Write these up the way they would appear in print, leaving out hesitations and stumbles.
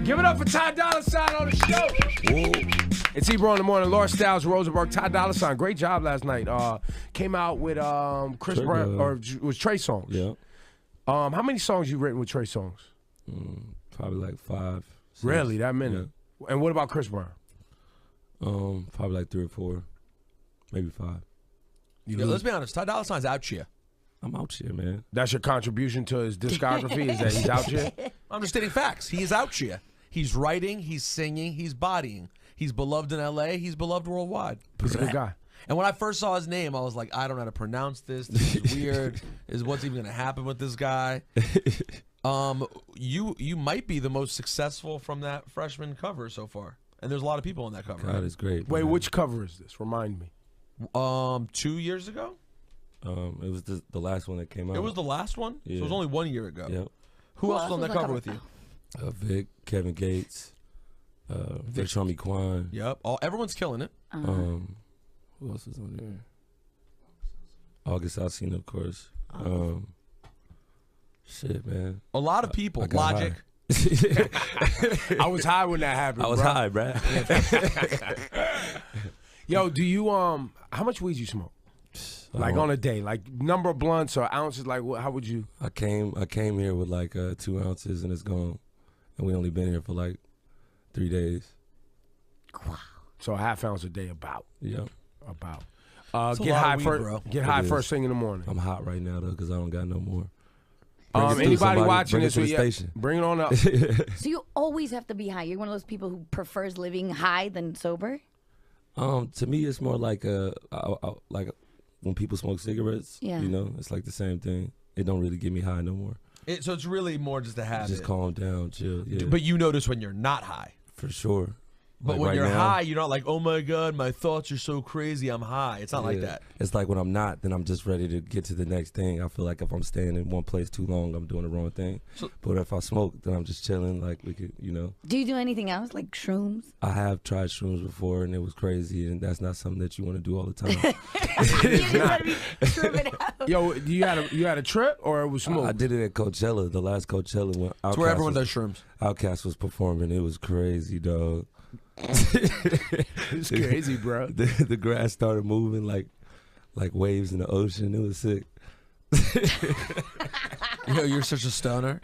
Give it up for Ty Dolla on the show. Whoa. It's Ebro in the morning. Laura Styles, Rosenberg, Ty Dolla. Great job last night. Came out with Chris Brown, or it was Trey Songz. Yeah. How many songs you written with Trey Songz? Probably like 5. 6. Really, that many? Yeah. And what about Chris Brown? Probably like 3 or 4, maybe 5. Yeah, let's be honest. Ty Dolla $ign's out here. I'm out here, man. That's your contribution to his discography, is that he's out here? I'm just stating facts. He is out here. He's writing, he's singing, he's bodying. He's beloved in L.A., he's beloved worldwide. He's a good guy. And when I first saw his name, I was like, I don't know how to pronounce this. This is weird. Is what's even going to happen with this guy? You might be the most successful from that freshman cover so far. And there's a lot of people on that cover. God is great. Wait, man. which cover is this? Remind me. 2 years ago? It was the last one that came out. It was the last one? Yeah. So it was only 1 year ago. Yep. Who else was on that cover with you? Vic, Kevin Gates, Vic Quan. Yep. Everyone's killing it. Who else is on there? August Alsina, of course. Shit, man. A lot of people. Logic. I was high when that happened. I was high, bro. Yo, do you how much weed you smoke? Like on a day, like number of blunts or ounces? Like how would you? I came here with like 2 ounces and it's gone, and we only been here for like 3 days. Wow. So a half ounce a day, about. Yeah. About. Get high first. Get high first thing in the morning. I'm hot right now though because I don't got no more. Anybody watching this? Station. Bring it on up. So you always have to be high. You're one of those people who prefers living high than sober. To me, it's more like like when people smoke cigarettes. Yeah. You know, it's like the same thing. It don't really get me high no more. So it's really more just a habit. Just calm down, chill. Yeah. But you notice when you're not high. For sure. But like when right you're now, high, you're not like, oh my God, my thoughts are so crazy, I'm high. It's not like that. It's like when I'm not, then I'm just ready to get to the next thing. I feel like if I'm staying in one place too long, I'm doing the wrong thing. But if I smoke, then I'm just chilling, like we could, you know. Do you do anything else, like shrooms? I have tried shrooms before, and it was crazy, and that's not something that you want to do all the time. Yo, you had a trip, or it was smoke? I did it at Coachella, the last Coachella. When It's where everyone does shrooms. Outkast was performing. It was crazy, dog. It's crazy, bro. The grass started moving like waves in the ocean. It was sick. Yo, you're such a stoner.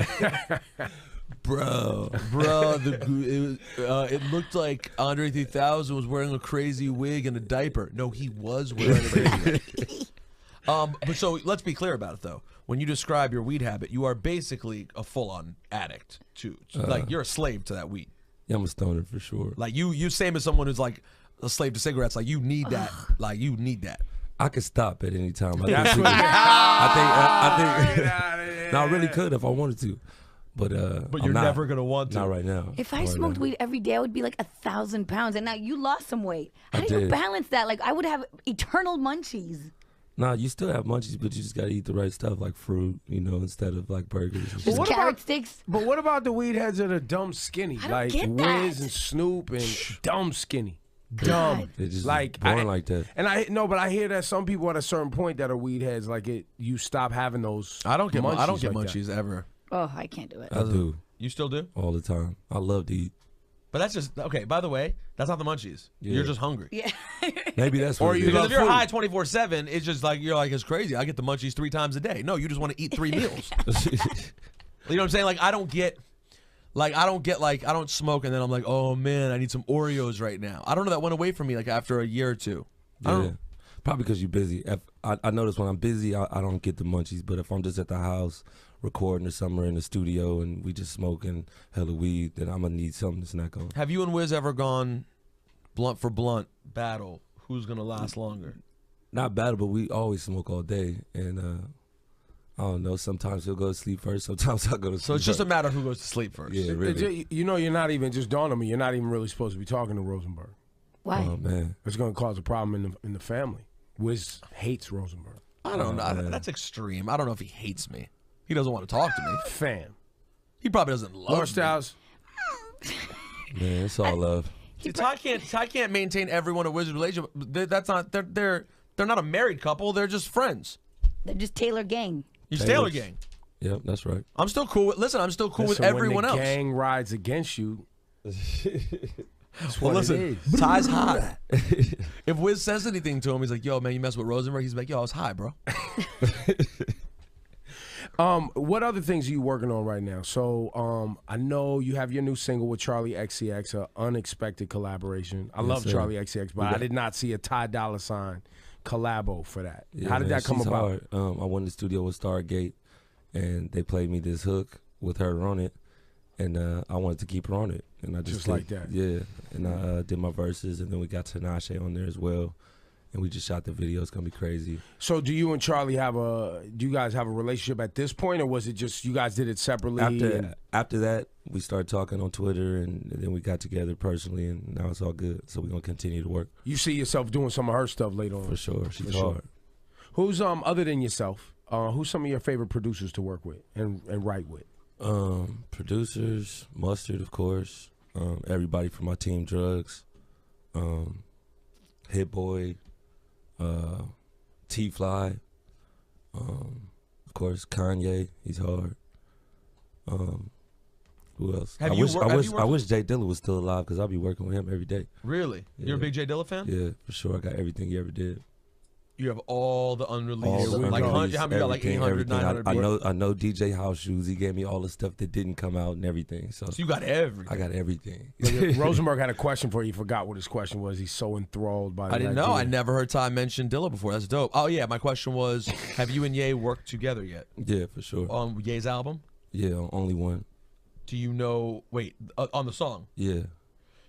Bro, it looked like Andre 3000 was wearing a crazy wig and a diaper. No, he was wearing a crazy wig. But so let's be clear about it, though. When you describe your weed habit, you are basically a full-on addict, too. Like, you're a slave to that weed. Yeah, I'm a stoner for sure. Like, you same as someone who's, like, a slave to cigarettes. Like, you need that. Like, you need that. I could stop at any time. I think. No, I really could if I wanted to. But you're never going to want to. Not right now. If I smoked weed every day, I would be like 1,000 pounds. And now you lost some weight. How I do you did. balance that? Like, I would have eternal munchies. Nah, you still have munchies, but you just gotta eat the right stuff, like fruit, you know, instead of like burgers. Just carrot sticks. But what about the weed heads that are dumb skinny, I don't like get Wiz that. and Snoop and dumb skinny, God. dumb. They're just like born like that. And but I hear that some people at a certain point that are weed heads, like you stop having those. I don't get munchies munchies ever. Oh, I can't do it. I do You still do? all the time. I love to eat. But that's just, okay, by the way, that's not the munchies. Yeah. You're just hungry. Yeah. Maybe that's what. Or you it is. Because if you're food. high 24/7, it's just like, you're like, it's crazy. I get the munchies 3 times a day. No, you just want to eat 3 meals. You know what I'm saying? Like, I don't smoke and then I'm like, oh man, I need some Oreos right now. I don't know, that went away from me like after a year or 2. Yeah. Probably because you're busy. I notice when I'm busy, I don't get the munchies. But if I'm just at the house recording or somewhere in the studio and we just smoking hella weed, then I'm gonna need something to snack on. Have you and Wiz ever gone blunt for blunt battle? Who's gonna last longer? Not battle, but we always smoke all day. And I don't know, sometimes he'll go to sleep first, sometimes I'll go to sleep So it's just a first. matter of who goes to sleep first. Yeah, really. You know, you're not even just dawned on me. You're not even really supposed to be talking to Rosenberg. Why? Oh, man. It's going to cause a problem in the family. Wiz hates Rosenberg. I don't know. man. That's extreme. I don't know if he hates me. He doesn't want to talk to me. Fam. He probably doesn't love Laura me. Styles. Man, it's all love. See, Ty can't maintain everyone a Wizard relationship. That's not. They're not a married couple. They're just friends. They're just Taylor gang. He's Taylor gang. Yep, that's right. I'm still cool with. Listen, I'm still cool with Listen, everyone when the else. gang rides against you, Well, listen, Ty's high. If Wiz says anything to him, he's like, "Yo, man, you mess with Rosenberg." He's like, "Yo, I was high, bro." What other things are you working on right now? So I know you have your new single with Charlie XCX, an unexpected collaboration. I love Charlie XCX, but I did not see a Ty Dolla Sign collabo for that. Yeah, How did that come about? Hard. I went in the studio with Stargate, and they played me this hook with her on it, and I wanted to keep her on it, and I just like that. Yeah, and I did my verses, and then we got Tinashe on there as well. And we just shot the video. It's gonna be crazy. So, do you and Charlie do you guys have a relationship at this point, or was it just you guys did it separately? After that, we started talking on Twitter, and then we got together personally, and now it's all good. So we're gonna continue to work. You see yourself doing some of her stuff later on? For sure, she's hard. Who's other than yourself? Who's some of your favorite producers to work with and write with? Producers, Mustard, of course. Everybody from my team, Drugs, Hit Boy. T-Fly, of course, Kanye, he's hard. Who else? I wish Jay Dilla was still alive because I'll be working with him every day. Really? Yeah. You're a big Jay Dilla fan? Yeah, for sure. I got everything he ever did. You have all the unreleased. How many you got? Like 800, 900 I know DJ House Shoes. He gave me all the stuff that didn't come out and everything. So you got everything. I got everything. Rosenberg had a question for you. He forgot what his question was. He's so enthralled by. I didn't know. I never heard Ty mention Dilla before. That's dope. Oh yeah, my question was, have you and Ye worked together yet? Yeah, for sure. On Ye's album? Yeah, only one. Do you know? Wait, on the song? Yeah,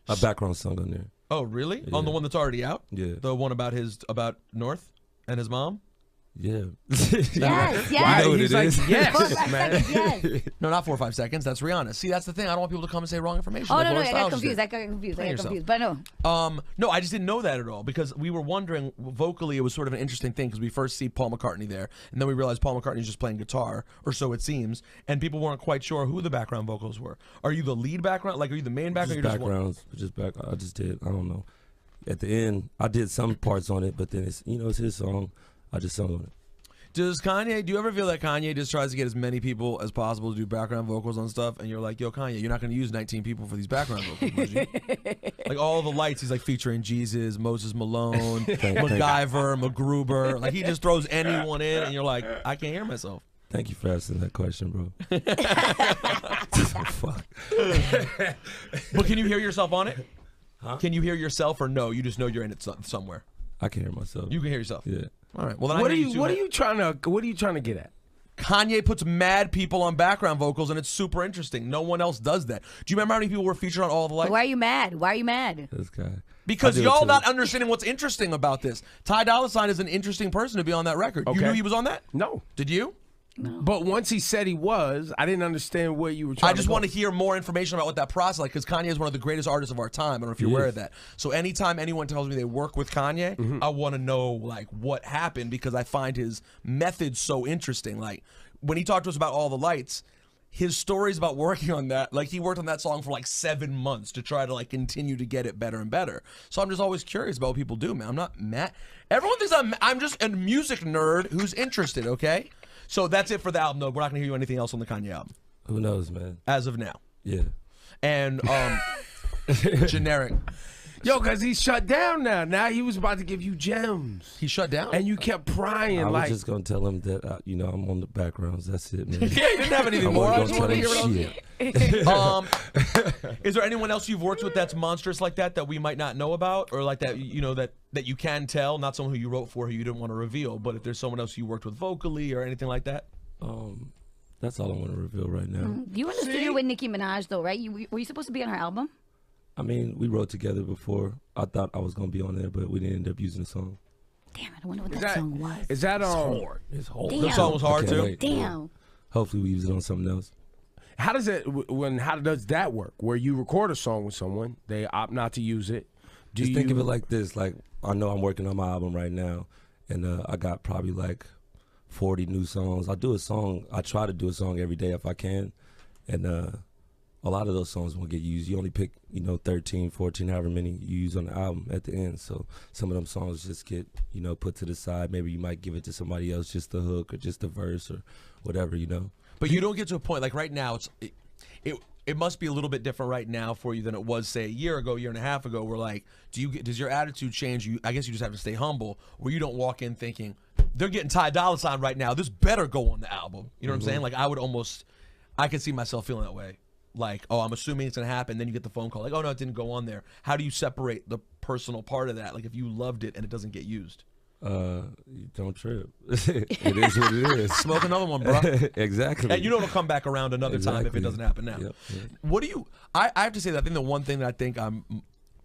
a background song on there. Oh really? Yeah. On the one that's already out? Yeah. The one about North and his mom? Yeah. Yes, yes. Why? know what He's it like, is. yes, man. Yes. No, not 4 or 5 seconds. That's Rihanna. See, that's the thing. I don't want people to come and say wrong information. Oh like no, Laura I got Styles confused. did. I got confused. Blame yourself. But no. No, I just didn't know that at all because we were wondering vocally. It was sort of an interesting thing because we first see Paul McCartney there, and then we realized Paul McCartney's just playing guitar, or so it seems, and people weren't quite sure who the background vocals were. Are you the lead background? Like, are you the main background? Just backgrounds, just back. I just did. I don't know. At the end, I did some parts on it, but then it's it's his song. I just sung on it. Do you ever feel that Kanye just tries to get as many people as possible to do background vocals on stuff, and you're like, yo, Kanye, you're not going to use 19 people for these background vocals, would you? Like all the lights, he's like featuring Jesus, Moses Malone, MacGyver, MacGruber. Like he just throws anyone in, and you're like, I can't hear myself. Thank you for asking that question, bro. Fuck. But can you hear yourself on it? Huh? Can you hear yourself, or no? You just know you're in it somewhere. I can hear myself. You can hear yourself. Yeah. All right. Well, then What are you trying to get at? Kanye puts mad people on background vocals, and it's super interesting. No one else does that. Do you remember how many people were featured on All the Lights? Why are you mad? Why are you mad? This guy. Because y'all not understanding what's interesting about this. Ty Dolla Sign is an interesting person to be on that record. Okay. You knew he was on that? No. Did you? No. But once he said he was, I didn't understand where you were trying I just to go. want to hear more information about what that process like, because Kanye is one of the greatest artists of our time. I don't know if you're aware of that. So anytime anyone tells me they work with Kanye, I want to know like what happened, because I find his methods so interesting. Like when he talked to us about All the Lights, his stories about working on that, like he worked on that song for like 7 months to try to like continue to get it better and better. So I'm just always curious about what people do, man. I'm not mad. Everyone thinks I'm just a music nerd who's interested, okay? So that's it for the album, though. We're not going to hear you anything else on the Kanye album. Who knows, man? As of now. Yeah. And generic. Yo, because he's shut down now. Now he was about to give you gems. He shut down? And you kept prying. I was like, just going to tell him that, I'm on the backgrounds. That's it, man. Yeah, he didn't have anything more. I just wanted to hear what else. Is there anyone else you've worked with that's monstrous like that we might not know about? Or like that, that you can tell? Not someone who you wrote for who you didn't want to reveal, but if there's someone else you worked with vocally or anything like that? That's all I want to reveal right now. You were in the studio with Nicki Minaj, though, right? Were you supposed to be on her album? I mean, we wrote together before. I thought I was going to be on there, but we didn't end up using the song. Damn, I don't wonder what that song was. Is that hard? It's hard. Damn. The song was hard, too? Wait. Damn. Hopefully we use it on something else. How does that work? Where you record a song with someone, they opt not to use it. Just think of it like this. Like, I know I'm working on my album right now, and I got probably like 40 new songs. I try to do a song every day if I can, and a lot of those songs won't get used. You only pick, 13, 14, however many you use on the album at the end. So some of them songs just get, put to the side. Maybe you might give it to somebody else, just the hook or just the verse or whatever, But you don't get to a point, like right now, it must be a little bit different right now for you than it was, say, a year ago, year and a half ago. Where like, does your attitude change? I guess you just have to stay humble, where you don't walk in thinking they're getting Ty Dolla sign right now. This better go on the album. You know what I'm saying? Like I could see myself feeling that way. Like, oh, I'm assuming it's gonna happen. Then you get the phone call, like, oh no, it didn't go on there. How do you separate the personal part of that? Like, if you loved it and it doesn't get used. You don't trip. It is what it is. Smoke another one, bro. Exactly. And you know it'll come back around another time if it doesn't happen now. Yep. What do you? I have to say that I think the one thing that I think I'm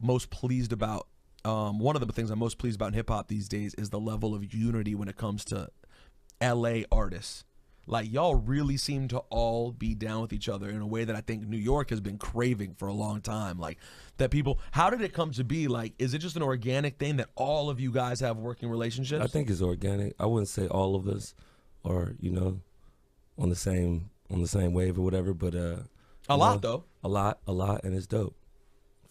most pleased about, one of the things I'm most pleased about in hip hop these days is the level of unity when it comes to LA artists. Like, y'all really seem to all be down with each other in a way that I think New York has been craving for a long time. Like, that people, how did it come to be? Like, is it just an organic thing that all of you guys have working relationships? I think it's organic. I wouldn't say all of us are, you know, on the same wave or whatever, but a lot, and it's dope.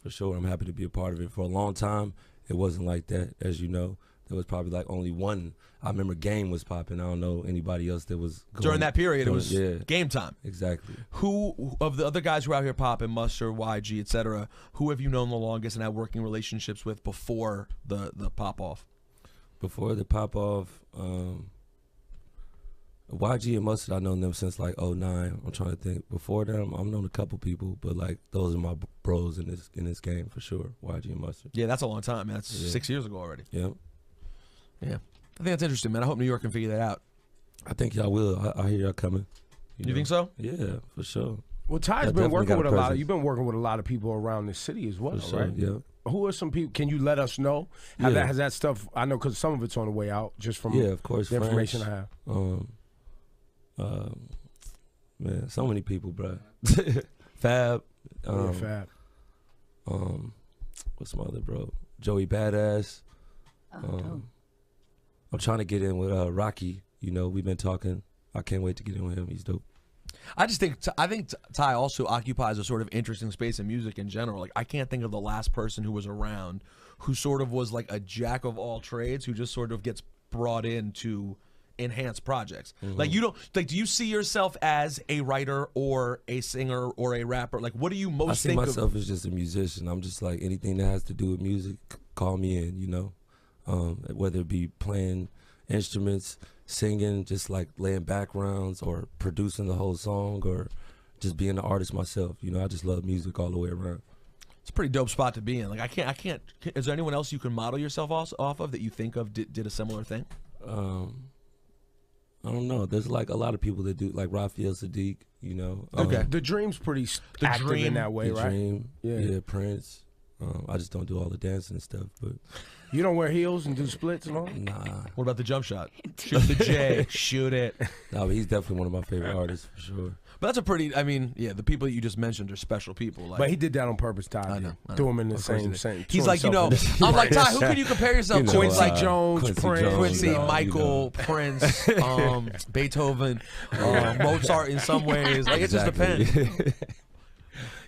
For sure. I'm happy to be a part of it. For a long time, it wasn't like that, as you know. There was probably like only one. I remember Game was popping. I don't know anybody else that was going, during that period. It was Game Time. Exactly. Who of the other guys who are out here popping, Mustard, YG, etc. Who have you known the longest and had working relationships with before the pop off? Before the pop off, YG and Mustard, I've known them since like 09. I'm trying to think. Before them, I've known a couple people, but like those are my bros in this game for sure. YG and Mustard. Yeah, that's a long time, man. That's 6 years ago already. Yep. Yeah, I think that's interesting, man. I hope New York can figure that out. I think y'all will. I hear y'all coming. You think so? Yeah, for sure. Well, Ty's been working with a lot of. You've been working with a lot of people around the city as well, For sure, right? yeah. Who are some people? Can you let us know how that has that stuff? I know because some of it's on the way out, just from of course, the information I have. Man, so many people, bro. Fab. Fab. What's my other bro? Joey Badass. I'm trying to get in with Rocky. You know, we've been talking. I can't wait to get in with him. He's dope. I think Ty also occupies a sort of interesting space in music in general. Like, I can't think of the last person who was around who sort of was like a jack of all trades who just sort of gets brought in to enhance projects. Like, you don't like. Do you see yourself as a writer or a singer or a rapper? Like, what do you most think of? I see myself as just a musician. I'm just like, anything that has to do with music, call me in. You know. Whether it be playing instruments, singing, just like laying backgrounds, or producing the whole song, or just being an artist myself. You know, I just love music all the way around. It's a pretty dope spot to be in. Like, I can't. Is there anyone else you can model yourself off of that you think of did a similar thing? I don't know. There's like a lot of people that do, like Raphael Sadiq. You know. Okay. The Dream's pretty active in that way, right? Dream, yeah, Prince. I just don't do all the dancing and stuff, but. You don't wear heels and do splits and all? Nah. What about the jump shot? Shoot the J, shoot it. No, but he's definitely one of my favorite artists for sure. But that's a pretty, I mean, yeah, the people that you just mentioned are special people. Like, but he did that on purpose, Ty. I know. Threw him in the same. He's like, you know, I'm like, Ty, who can you compare yourself to? Quincy Jones, Prince. Quincy, Michael, Prince, Beethoven, Mozart in some ways. Like, it just depends.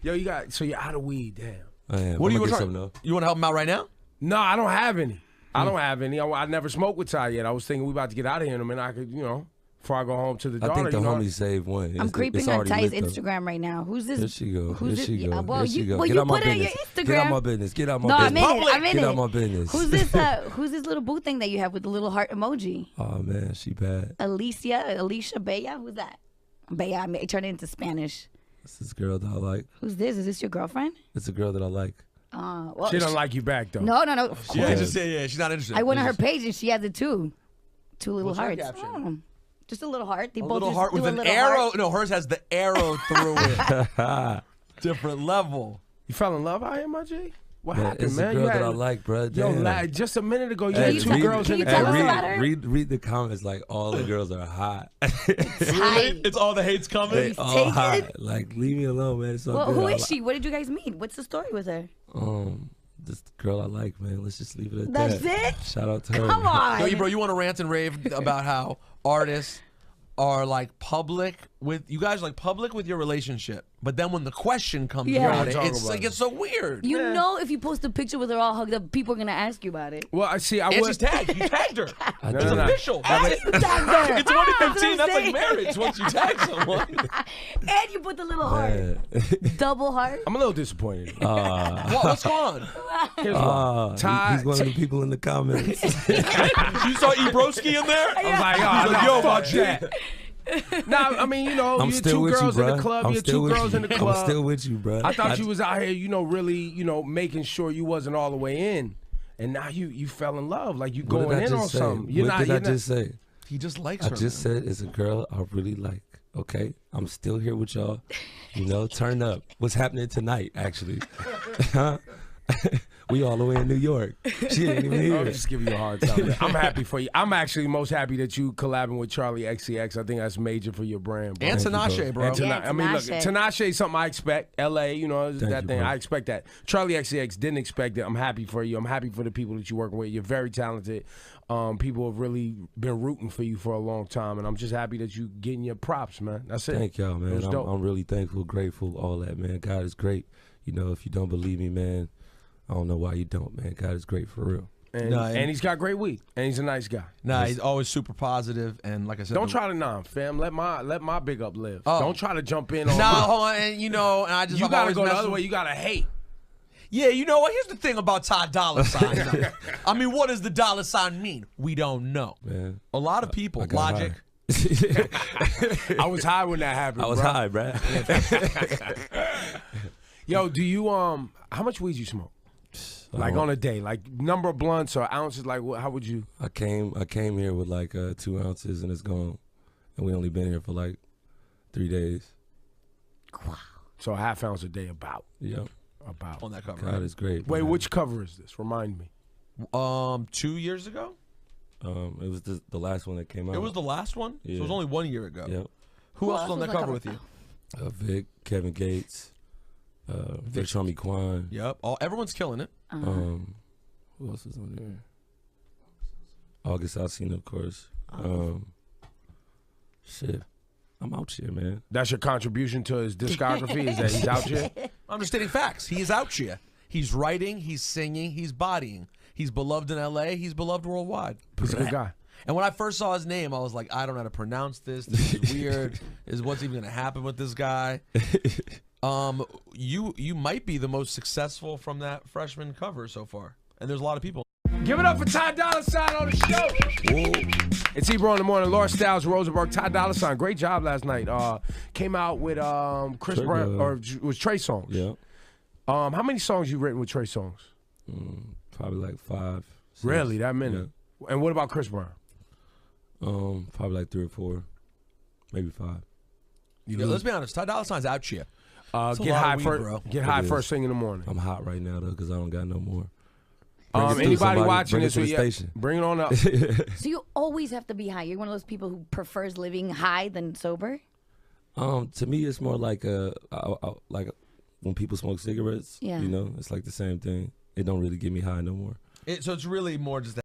Yo, so you're out of weed, damn. What do you want? You want to help him out right now? No, I don't have any. I don't have any. I never smoked with Ty yet. I was thinking we about to get out of here in a minute. I could, you know, before I go home to the daughter. I think the homie saved one. I'm creeping on Ty's Instagram right now. Who's this? Here she go. Who's Here she this? go. Well, Here she go. Well, Get you out my put it on your business. Instagram. Get out my business. Get out my no, business. I'm in it. Get out my business. Who's this? Who's this little boo thing that you have with the little heart emoji? Oh man, she bad. Alicia Bella. Who's that? Bella. I turned it into Spanish. This is a girl that I like. Who's this? Is this your girlfriend? It's a girl that I like. Well, she don't like you back though. No. Yeah, she's not interested. I went on her page and she has it too. Two little hearts. Oh. Just a little heart. They a both little just heart with an arrow. Heart. No, hers has the arrow through it. Different level. You fell in love out here, my G? What happened, it's man? It's a girl that I like, bro. Yo, just a minute ago, you had two girls in the car. Read the comments. Like, all the girls are hot. Really? It's all the hate's coming? They all hot. Like, leave me alone, man. It's so good. Who is she? What did you guys meet? What's the story with her? This girl I like, man. Let's just leave it at that. That's it? Shout out to her. Come on. Yo, bro, you want to rant and rave about how artists are like public with you guys, like public with your relationship, but then when the question comes about it, it's like it's so weird. You know, if you post a picture with her all hugged up, people are gonna ask you about it. Well, I see. She's tagged. You tagged her. It's official. It's 2015. That's like marriage once you tag someone. And you put the little heart. Double heart. I'm a little disappointed. What's going on? Here's why. Ty, he's one of the people in the comments. You saw Ebroski in there? I was like, oh, like, yo, yo, fuck that. Nah, I mean, you know, I'm you're still two with girls you, in bro. the club. I'm You're still two with girls you. in the club. I'm still with you, bro. I thought you was out here, you know, really, you know, making sure you wasn't all the way in, and now you fell in love, like you What going did I in on just say? something. What did I just say? He just likes I her. just said it's a girl I really like. Okay, I'm still here with y'all. You know, turn up. What's happening tonight? Actually, we all the way in New York. She ain't even I'm here. just giving you a hard time. Man. I'm happy for you. I'm actually most happy that you collabing with Charlie XCX. I think that's major for your brand, bro. And Tinashe, bro. And Yeah, I mean, look, Tinashe. Tinashe is something I expect. LA, you know, Thank that you, thing. bro. I expect that. Charlie XCX didn't expect it. I'm happy for you. I'm happy for the people that you're working with. You're very talented. People have really been rooting for you for a long time, and I'm just happy that you getting your props, man. That's it. Thank y'all, It man. was dope. I'm really thankful, grateful, all that, man. God is great. You know, if you don't believe me, man, I don't know why you don't, man. God is great for real. And he's got great weed, and he's a nice guy. Nah, he's always super positive, and like I said, Don't try to nom, fam. Let my big up live. Oh. Don't try to jump in on Nah, me. hold on, and you know, and I just You I've gotta always go the messed other with- way. You gotta hate. Yeah, you know what? Here's the thing about Ty Dolla sign. though. I mean, what does the dollar sign mean? We don't know. Man. A lot of people, I got Logic. I was high when that happened. I was bro. high, bruh. Yo, do you how much weed you smoke? Like on a day, like number of blunts or ounces? Like how would you? I came here with like 2 ounces and it's gone, and we only been here for like 3 days. Wow. So a half ounce a day, about. Yep. About. On that cover. God right? is great. Wait, man. which cover is this? Remind me. 2 years ago? It was the last one that came out. It was the last one? So it was Yeah. only 1 year ago. Yep. Who else was on that cover with you? Vic, Kevin Gates, Vic Trummy Quan. Yep. Everyone's killing it. Who else was on there? August Alsina, of course. Shit. I'm out here, man. That's your contribution to his discography? Is that he's out here? I'm just stating facts. He is out here. He's writing, he's singing, he's bodying. He's beloved in LA, he's beloved worldwide. He's a good guy. And when I first saw his name, I was like, I don't know how to pronounce this. This is weird. What's even gonna happen with this guy? You might be the most successful from that freshman cover so far. And there's a lot of people. Give it up for Ty Dolla Sign on the show. It's Ebro in the morning. Laura Styles, Rosenberg, Ty Dolla Sign. Great job last night. Came out with Chris Brown, or was Trey Songz. Yeah. How many songs you written with Trey Songz? Probably like 5. 6. Really, that many? Yeah. And what about Chris Brown? Probably like 3 or 4, maybe 5. Yeah, let's be honest. Ty Dolla Sign's out here. Get lot high of weed, first. bro. Get high It is. first thing in the morning. I'm hot right now though, because I don't got no more. Bring it through, Anybody somebody. watching Bring it this? to the yeah, station. bring it on up. So you always have to be high. You're one of those people who prefers living high than sober? To me, it's more like like when people smoke cigarettes. Yeah. You know, it's like the same thing. It don't really get me high no more. So it's really more just